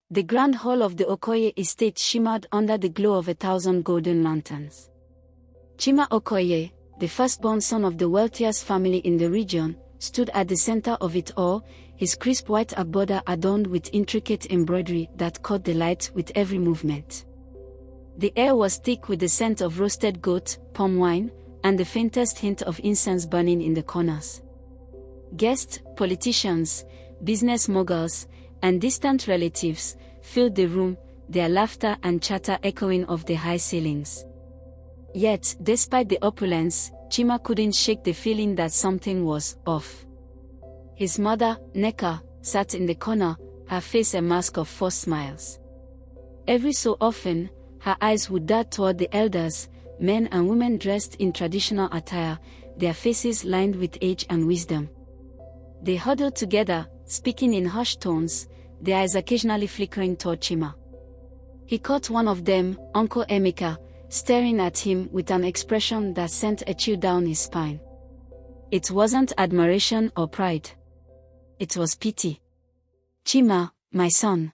The grand hall of the Okoye estate shimmered under the glow of 1,000 golden lanterns. Chima Okoye, the firstborn son of the wealthiest family in the region, stood at the center of it all, his crisp white agbada adorned with intricate embroidery that caught the light with every movement. The air was thick with the scent of roasted goat, palm wine, and the faintest hint of incense burning in the corners. Guests, politicians, business moguls, and distant relatives filled the room, their laughter and chatter echoing off the high ceilings. Yet, despite the opulence, Chima couldn't shake the feeling that something was off. His mother, Neka, sat in the corner, her face a mask of forced smiles. Every so often, her eyes would dart toward the elders, men and women dressed in traditional attire, their faces lined with age and wisdom. They huddled together, speaking in hushed tones, their eyes occasionally flickering toward Chima. He caught one of them, Uncle Emeka, staring at him with an expression that sent a chill down his spine. It wasn't admiration or pride. It was pity. "Chima, my son."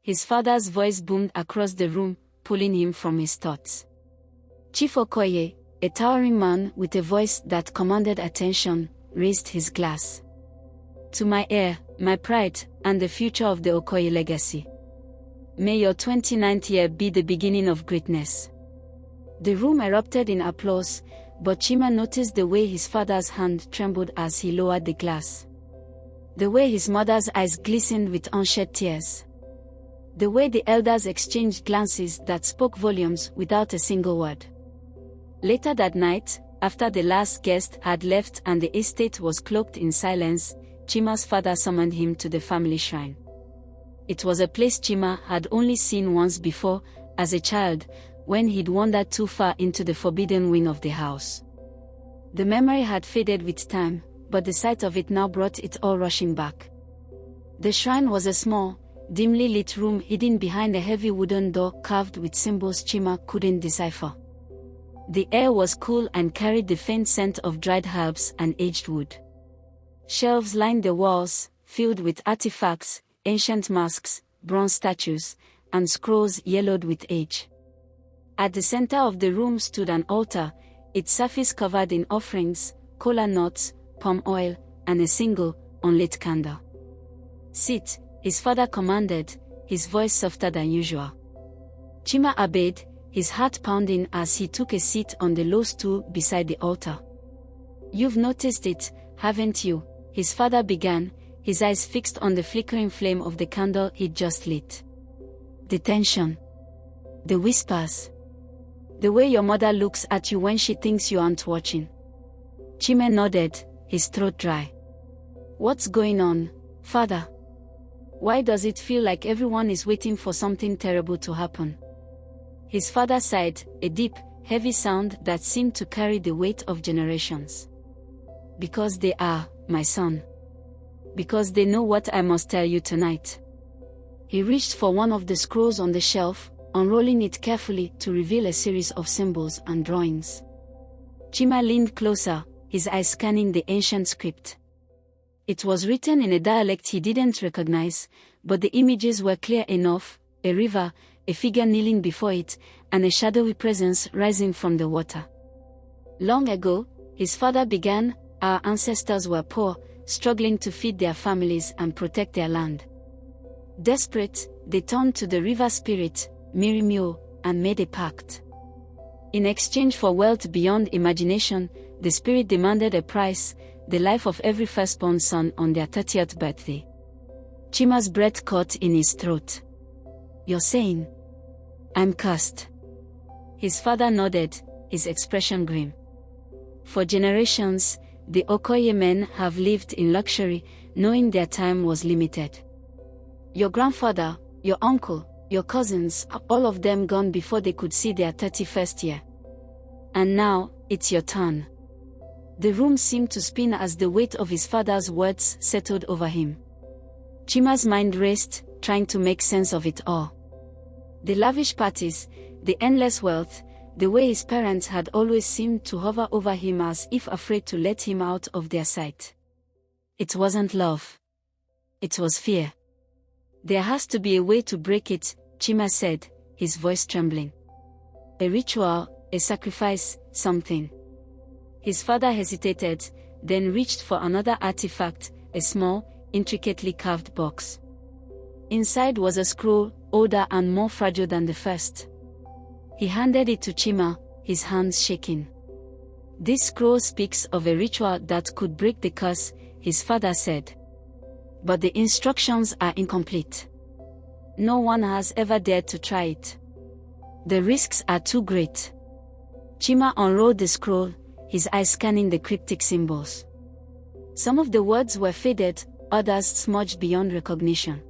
His father's voice boomed across the room, pulling him from his thoughts. Chief Okoye, a towering man with a voice that commanded attention, raised his glass. "To my heir, my pride, and the future of the Okoye legacy. May your 29th year be the beginning of greatness." The room erupted in applause, but Chima noticed the way his father's hand trembled as he lowered the glass. The way his mother's eyes glistened with unshed tears. The way the elders exchanged glances that spoke volumes without a single word. Later that night, after the last guest had left and the estate was cloaked in silence, Chima's father summoned him to the family shrine. It was a place Chima had only seen once before, as a child, when he'd wandered too far into the forbidden wing of the house. The memory had faded with time, but the sight of it now brought it all rushing back. The shrine was a small, dimly lit room hidden behind a heavy wooden door carved with symbols Chima couldn't decipher. The air was cool and carried the faint scent of dried herbs and aged wood. Shelves lined the walls, filled with artifacts, ancient masks, bronze statues, and scrolls yellowed with age. At the center of the room stood an altar, its surface covered in offerings, kola nuts, palm oil, and a single, unlit candle. "Sit," his father commanded, his voice softer than usual. Chima obeyed, his heart pounding as he took a seat on the low stool beside the altar. "You've noticed it, haven't you?" his father began, his eyes fixed on the flickering flame of the candle he'd just lit. "The tension. The whispers. The way your mother looks at you when she thinks you aren't watching." Chima nodded, his throat dry. "What's going on, father? Why does it feel like everyone is waiting for something terrible to happen?" His father sighed, a deep, heavy sound that seemed to carry the weight of generations. "Because they are, my son. Because they know what I must tell you tonight." He reached for one of the scrolls on the shelf, unrolling it carefully to reveal a series of symbols and drawings. Chima leaned closer, his eyes scanning the ancient script. It was written in a dialect he didn't recognize, but the images were clear enough: a river, a figure kneeling before it, and a shadowy presence rising from the water. "Long ago," his father began, "our ancestors were poor, struggling to feed their families and protect their land. Desperate, they turned to the river spirit, Mirimio, and made a pact. In exchange for wealth beyond imagination, the spirit demanded a price: the life of every firstborn son on their 30th birthday." Chima's breath caught in his throat. "You're saying I'm cursed?" His father nodded, his expression grim. "For generations, the Okoye men have lived in luxury, knowing their time was limited. Your grandfather, your uncle, your cousins, all of them gone before they could see their 31st year. And now, it's your turn." The room seemed to spin as the weight of his father's words settled over him. Chima's mind raced, trying to make sense of it all. The lavish parties, the endless wealth, the way his parents had always seemed to hover over him as if afraid to let him out of their sight. It wasn't love. It was fear. There has to be a way to break it, Chima said, his voice trembling. A ritual, a sacrifice, something. His father hesitated, then reached for another artifact, a small, intricately carved box. Inside was a scroll, older and more fragile than the first. He handed it to Chima, his hands shaking. This scroll speaks of a ritual that could break the curse, his father said. But the instructions are incomplete. No one has ever dared to try it. The risks are too great. Chima unrolled the scroll, his eyes scanning the cryptic symbols. Some of the words were faded, others smudged beyond recognition.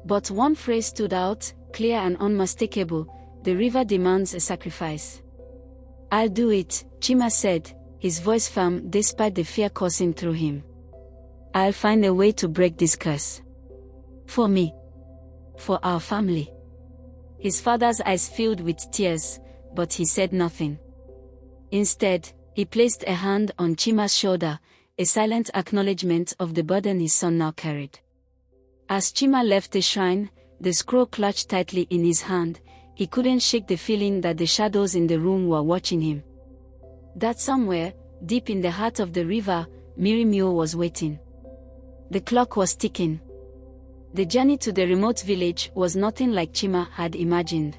But one phrase stood out, clear and unmistakable: the river demands a sacrifice. I'll do it, Chima said, his voice firm despite the fear coursing through him. I'll find a way to break this curse. For me. For our family. His father's eyes filled with tears, but he said nothing. Instead, he placed a hand on Chima's shoulder, a silent acknowledgement of the burden his son now carried. As Chima left the shrine, the scroll clutched tightly in his hand. He couldn't shake the feeling that the shadows in the room were watching him. That somewhere, deep in the heart of the river, Mirimio was waiting. The clock was ticking. The journey to the remote village was nothing like Chima had imagined.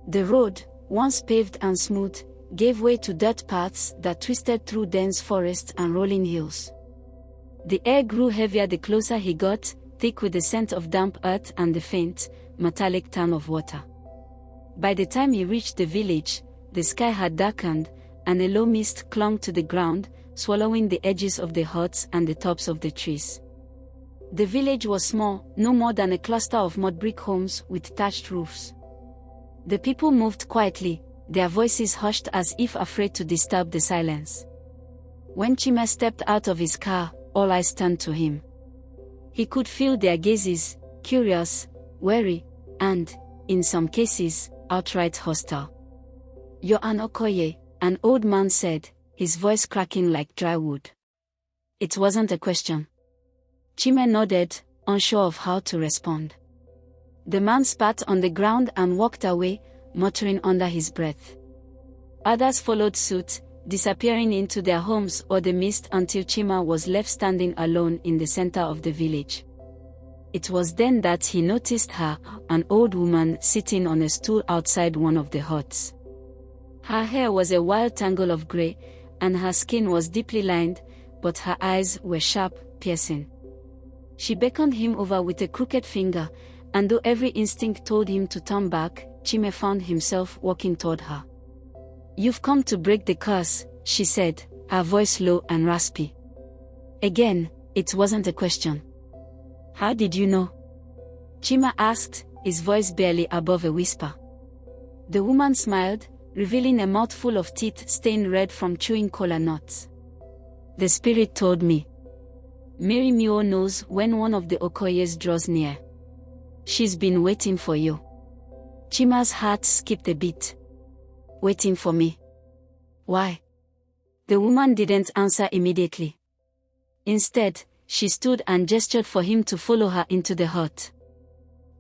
The road, once paved and smooth, gave way to dirt paths that twisted through dense forests and rolling hills. The air grew heavier the closer he got, thick with the scent of damp earth and the faint, metallic tang of water. By the time he reached the village, the sky had darkened, and a low mist clung to the ground, swallowing the edges of the huts and the tops of the trees. The village was small, no more than a cluster of mud brick homes with thatched roofs. The people moved quietly, their voices hushed as if afraid to disturb the silence. When Chima stepped out of his car, all eyes turned to him. He could feel their gazes, curious, wary, and, in some cases, outright hostile. "You're an Okoye," an old man said, his voice cracking like dry wood. It wasn't a question. Chima nodded, unsure of how to respond. The man spat on the ground and walked away, muttering under his breath. Others followed suit, disappearing into their homes or the mist until Chima was left standing alone in the center of the village. It was then that he noticed her, an old woman sitting on a stool outside one of the huts. Her hair was a wild tangle of gray, and her skin was deeply lined, but her eyes were sharp, piercing. She beckoned him over with a crooked finger, and though every instinct told him to turn back, Chima found himself walking toward her. "You've come to break the curse," she said, her voice low and raspy. Again, it wasn't a question. "How did you know?" Chima asked, his voice barely above a whisper. The woman smiled, revealing a mouthful of teeth stained red from chewing kola nuts. "The spirit told me. Mirimio knows when one of the Okoyes draws near. She's been waiting for you." Chima's heart skipped a beat. "Waiting for me? Why?" The woman didn't answer immediately. Instead, she stood and gestured for him to follow her into the hut.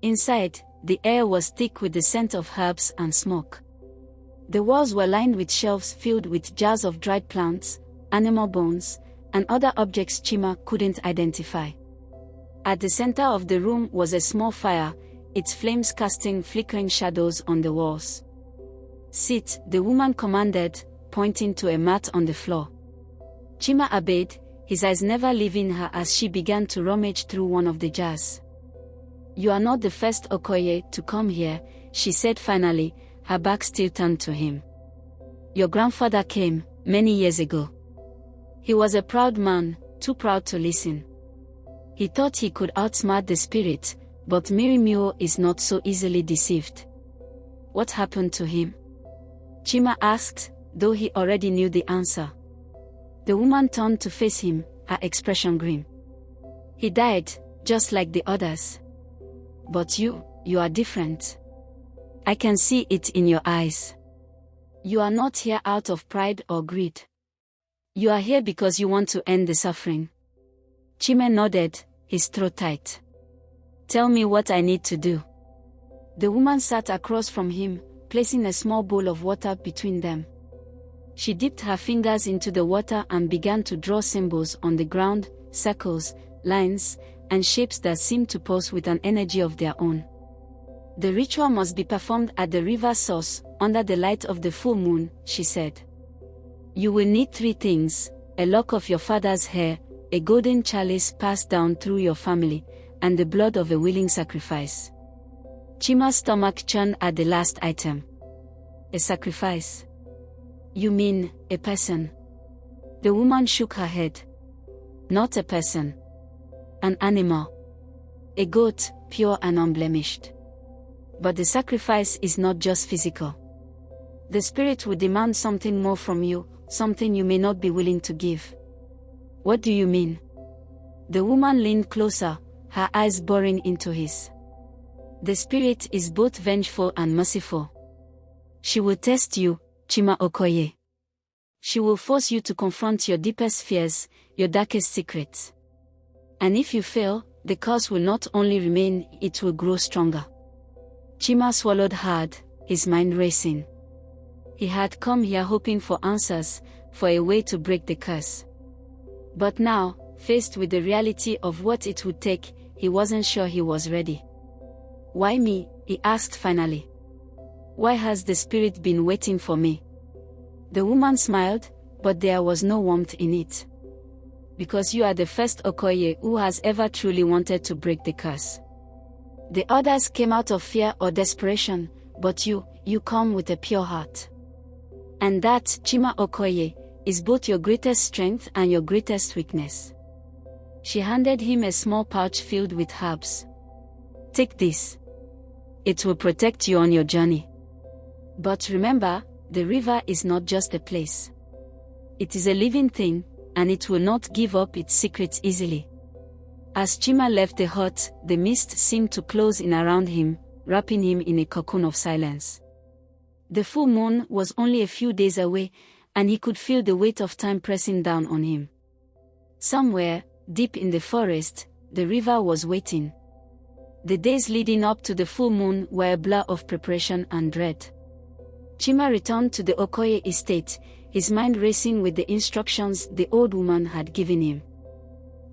Inside, the air was thick with the scent of herbs and smoke. The walls were lined with shelves filled with jars of dried plants, animal bones, and other objects Chima couldn't identify. At the center of the room was a small fire, its flames casting flickering shadows on the walls. "Sit," the woman commanded, pointing to a mat on the floor. Chima obeyed, his eyes never leaving her as she began to rummage through one of the jars. "You are not the first Okoye to come here," she said finally, her back still turned to him. "Your grandfather came, many years ago. He was a proud man, too proud to listen. He thought he could outsmart the spirit, but Mirimio is not so easily deceived." "What happened to him?" Chima asked, though he already knew the answer. The woman turned to face him, her expression grim. "He died, just like the others. But you are different. I can see it in your eyes. You are not here out of pride or greed. You are here because you want to end the suffering." Chima nodded, his throat tight. Tell me what I need to do. The woman sat across from him, placing a small bowl of water between them. She dipped her fingers into the water and began to draw symbols on the ground, circles, lines, and shapes that seemed to pulse with an energy of their own. The ritual must be performed at the river source, under the light of the full moon, she said. You will need 3 things: a lock of your father's hair, a golden chalice passed down through your family, and the blood of a willing sacrifice. Chima's stomach churned at the last item. A sacrifice? You mean, a person? The woman shook her head. Not a person. An animal. A goat, pure and unblemished. But the sacrifice is not just physical. The spirit will demand something more from you, something you may not be willing to give. What do you mean? The woman leaned closer, her eyes boring into his. The spirit is both vengeful and merciful. She will test you, Chima Okoye. She will force you to confront your deepest fears, your darkest secrets. And if you fail, the curse will not only remain, it will grow stronger. Chima swallowed hard, his mind racing. He had come here hoping for answers, for a way to break the curse. But now, faced with the reality of what it would take, he wasn't sure he was ready. Why me? He asked finally. Why has the spirit been waiting for me? The woman smiled, but there was no warmth in it. Because you are the first Okoye who has ever truly wanted to break the curse. The others came out of fear or desperation, but you come with a pure heart. And that, Chima Okoye, is both your greatest strength and your greatest weakness. She handed him a small pouch filled with herbs. Take this. It will protect you on your journey. But remember, the river is not just a place. It is a living thing, and it will not give up its secrets easily. As Chima left the hut, the mist seemed to close in around him, wrapping him in a cocoon of silence. The full moon was only a few days away, and he could feel the weight of time pressing down on him. Somewhere, deep in the forest, the river was waiting. The days leading up to the full moon were a blur of preparation and dread. Chima returned to the Okoye estate, his mind racing with the instructions the old woman had given him.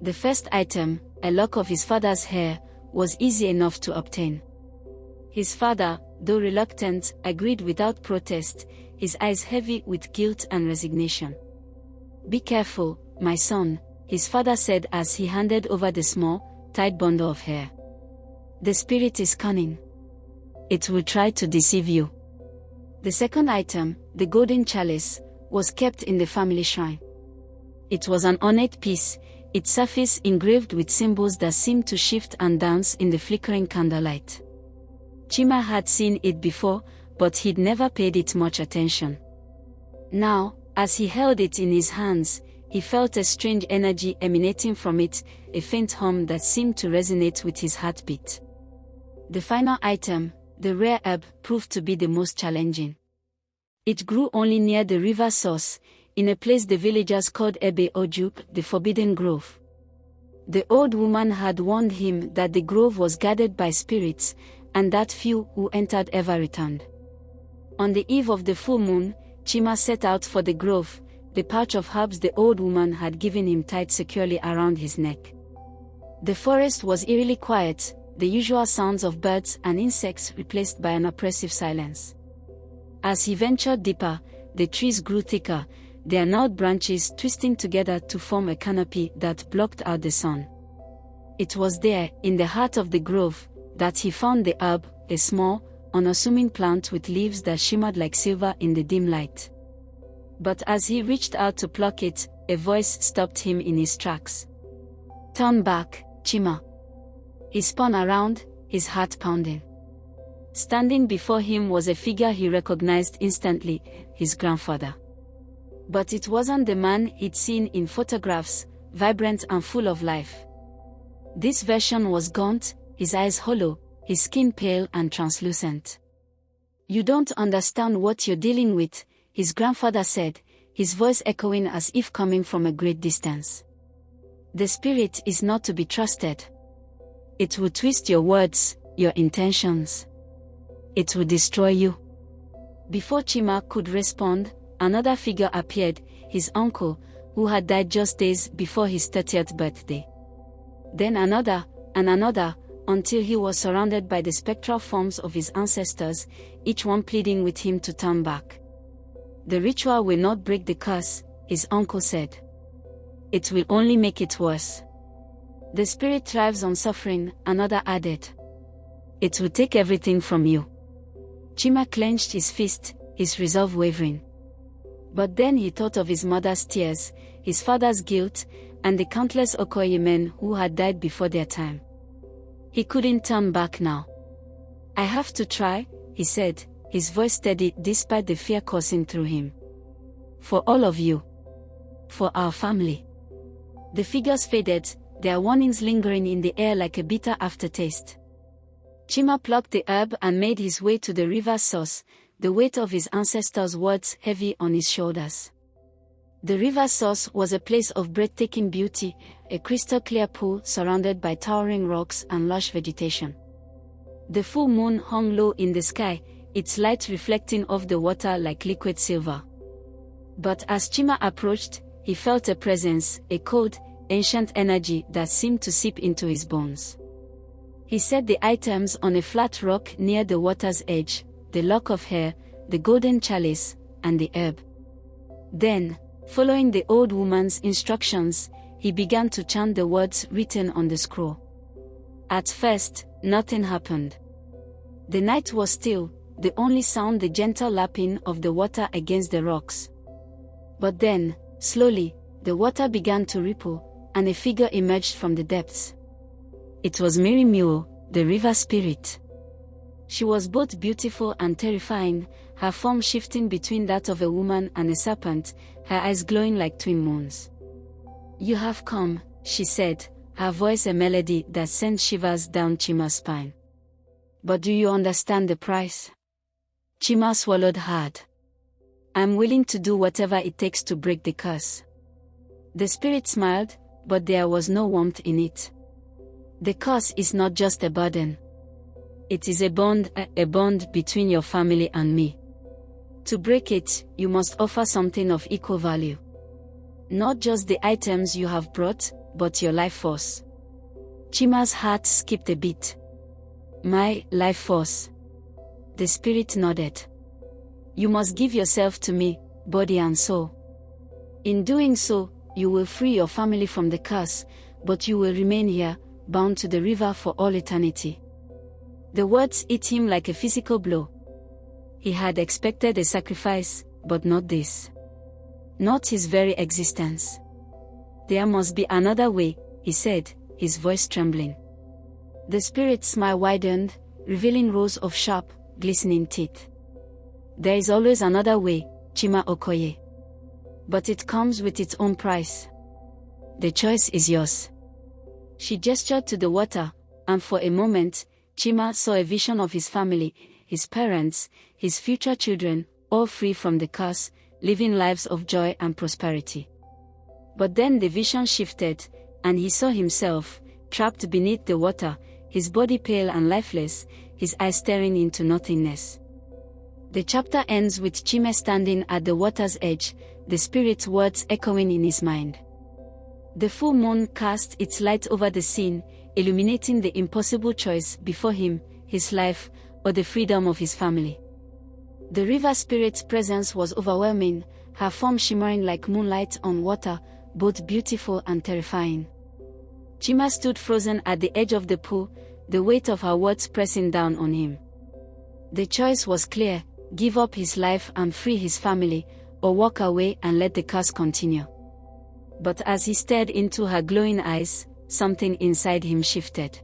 The first item, a lock of his father's hair, was easy enough to obtain. His father, though reluctant, agreed without protest, his eyes heavy with guilt and resignation. Be careful, my son, his father said as he handed over the small, tight bundle of hair. The spirit is cunning. It will try to deceive you. The second item, the golden chalice, was kept in the family shrine. It was an ornate piece, its surface engraved with symbols that seemed to shift and dance in the flickering candlelight. Chima had seen it before, but he'd never paid it much attention. Now, as he held it in his hands, he felt a strange energy emanating from it, a faint hum that seemed to resonate with his heartbeat. The final item, the rare herb, proved to be the most challenging. It grew only near the river source, in a place the villagers called ODOGWU'S, the Forbidden Grove. The old woman had warned him that the grove was guarded by spirits, and that few who entered ever returned. On the eve of the full moon, Chima set out for the grove, the pouch of herbs the old woman had given him tied securely around his neck. The forest was eerily quiet, the usual sounds of birds and insects replaced by an oppressive silence. As he ventured deeper, the trees grew thicker, their gnarled branches twisting together to form a canopy that blocked out the sun. It was there, in the heart of the grove, that he found the herb, a small, unassuming plant with leaves that shimmered like silver in the dim light. But as he reached out to pluck it, a voice stopped him in his tracks. Turn back, Chima. He spun around, his heart pounding. Standing before him was a figure he recognized instantly, his grandfather. But it wasn't the man he'd seen in photographs, vibrant and full of life. This version was gaunt, his eyes hollow, his skin pale and translucent. You don't understand what you're dealing with, his grandfather said, his voice echoing as if coming from a great distance. The spirit is not to be trusted. It will twist your words, your intentions. It will destroy you. Before Chima could respond, another figure appeared, his uncle, who had died just days before his 30th birthday. Then another, and another, until he was surrounded by the spectral forms of his ancestors, each one pleading with him to turn back. The ritual will not break the curse, his uncle said. It will only make it worse. The spirit thrives on suffering, another added. It will take everything from you. Chima clenched his fist, his resolve wavering. But then he thought of his mother's tears, his father's guilt, and the countless Okoye men who had died before their time. He couldn't turn back now. I have to try, he said, his voice steady despite the fear coursing through him. For all of you. For our family. The figures faded, their warnings lingering in the air like a bitter aftertaste. Chima plucked the herb and made his way to the river's source, the weight of his ancestors' words heavy on his shoulders. The river's source was a place of breathtaking beauty, a crystal-clear pool surrounded by towering rocks and lush vegetation. The full moon hung low in the sky, its light reflecting off the water like liquid silver. But as Chima approached, he felt a presence, a cold, ancient energy that seemed to seep into his bones. He set the items on a flat rock near the water's edge, the lock of hair, the golden chalice, and the herb. Then, following the old woman's instructions, he began to chant the words written on the scroll. At first, nothing happened. The night was still, the only sound the gentle lapping of the water against the rocks. But then, slowly, the water began to ripple, and a figure emerged from the depths. It was Mirimuo, the river spirit. She was both beautiful and terrifying, her form shifting between that of a woman and a serpent, her eyes glowing like twin moons. You have come, she said, her voice a melody that sent shivers down Chima's spine. But do you understand the price? Chima swallowed hard. I'm willing to do whatever it takes to break the curse. The spirit smiled, but there was no warmth in it. The curse is not just a burden. It is a bond between your family and me. To break it, you must offer something of equal value. Not just the items you have brought, but your life force. Chima's heart skipped a beat. My life force. The spirit nodded. You must give yourself to me, body and soul. In doing so, you will free your family from the curse, but you will remain here, bound to the river for all eternity. The words hit him like a physical blow. He had expected a sacrifice, but not this. Not his very existence. There must be another way, he said, his voice trembling. The spirit's smile widened, revealing rows of sharp, glistening teeth. There is always another way, Chima Okoye. But it comes with its own price. The choice is yours. She gestured to the water, and for a moment, Chima saw a vision of his family, his parents, his future children, all free from the curse, living lives of joy and prosperity. But then the vision shifted, and he saw himself, trapped beneath the water, his body pale and lifeless, his eyes staring into nothingness. The chapter ends with Chima standing at the water's edge, the spirit's words echoing in his mind. The full moon cast its light over the scene, illuminating the impossible choice before him, his life, or the freedom of his family. The river spirit's presence was overwhelming, her form shimmering like moonlight on water, both beautiful and terrifying. Chima stood frozen at the edge of the pool, the weight of her words pressing down on him. The choice was clear: give up his life and free his family, or walk away and let the curse continue. But as he stared into her glowing eyes, something inside him shifted.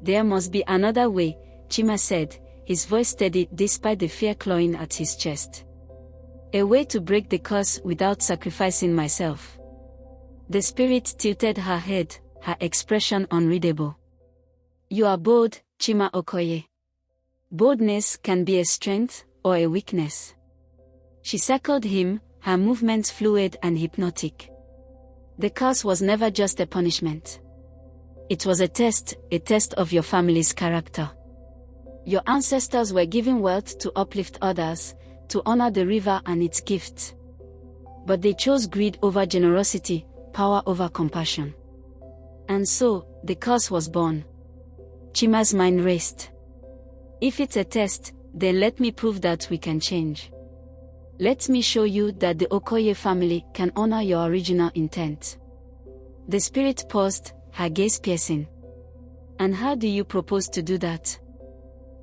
There must be another way, Chima said, his voice steady despite the fear clawing at his chest. A way to break the curse without sacrificing myself. The spirit tilted her head, her expression unreadable. You are bold, Chima Okoye. Boldness can be a strength or a weakness. She circled him, her movements fluid and hypnotic. The curse was never just a punishment. It was a test of your family's character. Your ancestors were given wealth to uplift others, to honor the river and its gifts. But they chose greed over generosity, power over compassion. And so, the curse was born. Chima's mind raced. If it's a test, then let me prove that we can change. Let me show you that the Okoye family can honor your original intent. The spirit paused, her gaze piercing. And how do you propose to do that?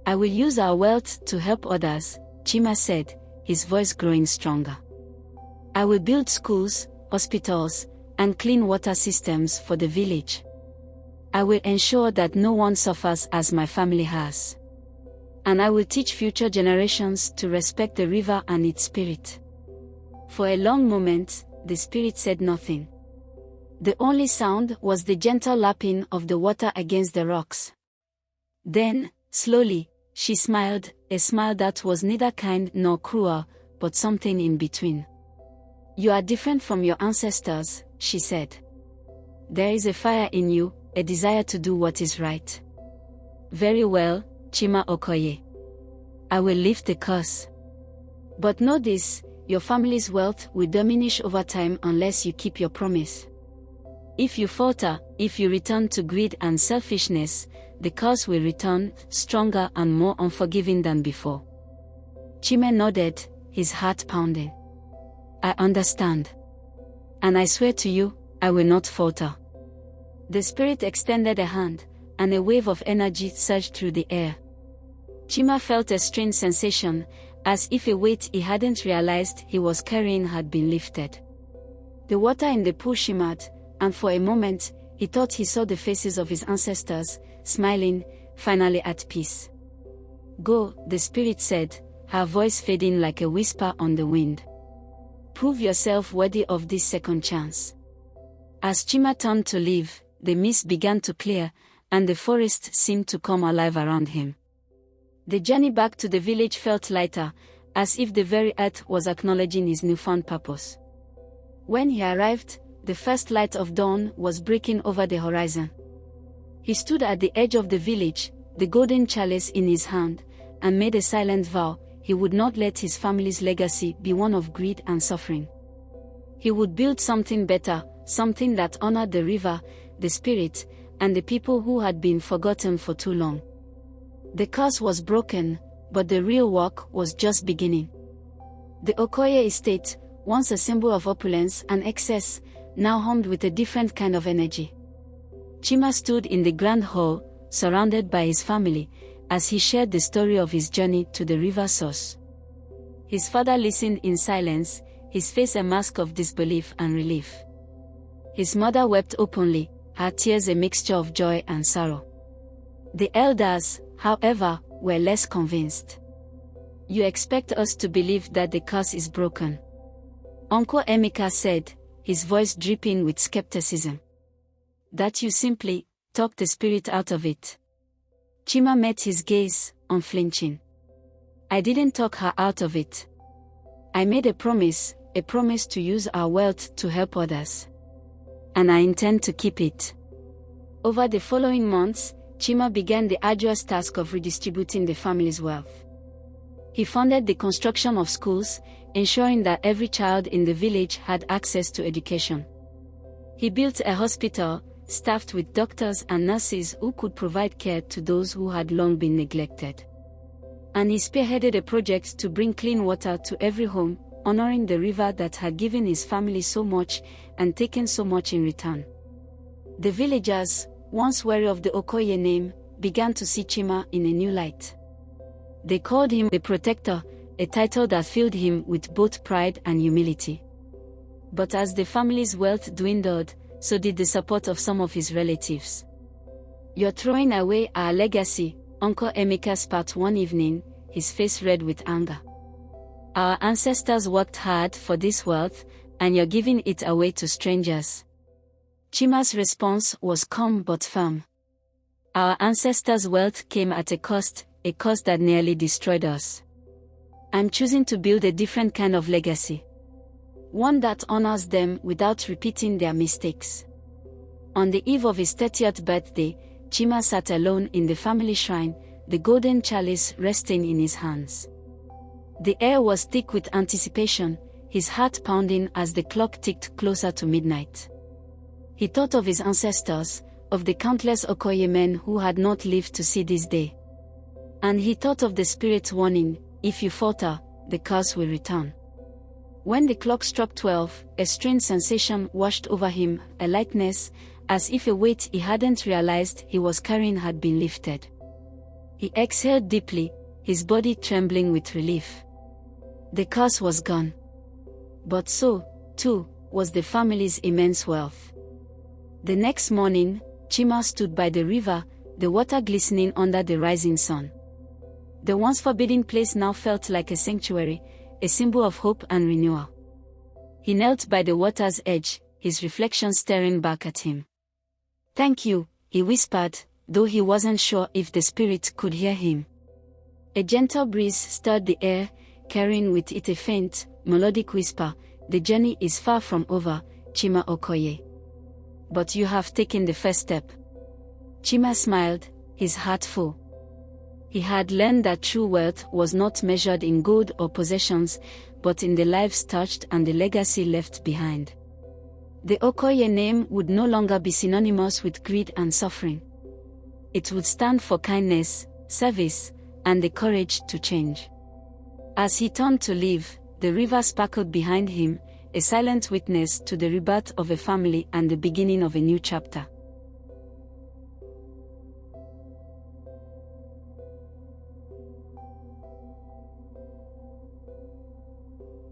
I will use our wealth to help others, Chima said, his voice growing stronger. I will build schools, hospitals, and clean water systems for the village. I will ensure that no one suffers as my family has. And I will teach future generations to respect the river and its spirit. For a long moment, the spirit said nothing. The only sound was the gentle lapping of the water against the rocks. Then, slowly, she smiled, a smile that was neither kind nor cruel, but something in between. You are different from your ancestors, she said. There is a fire in you, a desire to do what is right. Very well, Chima Okoye. I will lift the curse. But know this, your family's wealth will diminish over time unless you keep your promise. If you falter, if you return to greed and selfishness, the curse will return, stronger and more unforgiving than before. Chima nodded, his heart pounding. I understand. And I swear to you, I will not falter. The spirit extended a hand, and a wave of energy surged through the air. Chima felt a strange sensation, as if a weight he hadn't realized he was carrying had been lifted. The water in the pool shimmered, and for a moment, he thought he saw the faces of his ancestors, smiling, finally at peace. Go, the spirit said, her voice fading like a whisper on the wind. Prove yourself worthy of this second chance. As Chima turned to leave, the mist began to clear, and the forest seemed to come alive around him. The journey back to the village felt lighter, as if the very earth was acknowledging his newfound purpose. When he arrived, the first light of dawn was breaking over the horizon. He stood at the edge of the village, the golden chalice in his hand, and made a silent vow: he would not let his family's legacy be one of greed and suffering. He would build something better, something that honored the river, the spirit, and the people who had been forgotten for too long. The curse was broken, but the real work was just beginning. The Okoye estate, once a symbol of opulence and excess, now hummed with a different kind of energy. Chima stood in the grand hall, surrounded by his family, as he shared the story of his journey to the river source. His father listened in silence, his face a mask of disbelief and relief. His mother wept openly, her tears a mixture of joy and sorrow. The elders, however, were less convinced. You expect us to believe that the curse is broken? Uncle Emeka said, his voice dripping with skepticism. That you simply talk the spirit out of it. Chima met his gaze, unflinching. I didn't talk her out of it. I made a promise to use our wealth to help others. And I intend to keep it. Over the following months, Chima began the arduous task of redistributing the family's wealth. He funded the construction of schools, ensuring that every child in the village had access to education. He built a hospital, staffed with doctors and nurses who could provide care to those who had long been neglected. And he spearheaded a project to bring clean water to every home, honoring the river that had given his family so much and taken so much in return. The villagers, once wary of the Okoye name, began to see Chima in a new light. They called him the Protector, a title that filled him with both pride and humility. But as the family's wealth dwindled, so did the support of some of his relatives. You're throwing away our legacy, Uncle Emeka spat one evening, his face red with anger. Our ancestors worked hard for this wealth, and you're giving it away to strangers. Chima's response was calm but firm. Our ancestors' wealth came at a cost that nearly destroyed us. I'm choosing to build a different kind of legacy. One that honors them without repeating their mistakes. On the eve of his 30th birthday, Chima sat alone in the family shrine, the golden chalice resting in his hands. The air was thick with anticipation, his heart pounding as the clock ticked closer to midnight. He thought of his ancestors, of the countless Okoye men who had not lived to see this day. And he thought of the spirit's warning, if you falter, the curse will return. When the clock struck 12, a strange sensation washed over him, a lightness, as if a weight he hadn't realized he was carrying had been lifted. He exhaled deeply, his body trembling with relief. The curse was gone. But so, too, was the family's immense wealth. The next morning, Chima stood by the river, the water glistening under the rising sun. The once forbidden place now felt like a sanctuary, a symbol of hope and renewal. He knelt by the water's edge, his reflection staring back at him. "Thank you," he whispered, though he wasn't sure if the spirit could hear him. A gentle breeze stirred the air, carrying with it a faint, melodic whisper, "The journey is far from over, Chima Okoye. But you have taken the first step." Chima smiled, his heart full. He had learned that true wealth was not measured in gold or possessions, but in the lives touched and the legacy left behind. The Okoye name would no longer be synonymous with greed and suffering. It would stand for kindness, service, and the courage to change. As he turned to leave, the river sparkled behind him, a silent witness to the rebirth of a family and the beginning of a new chapter.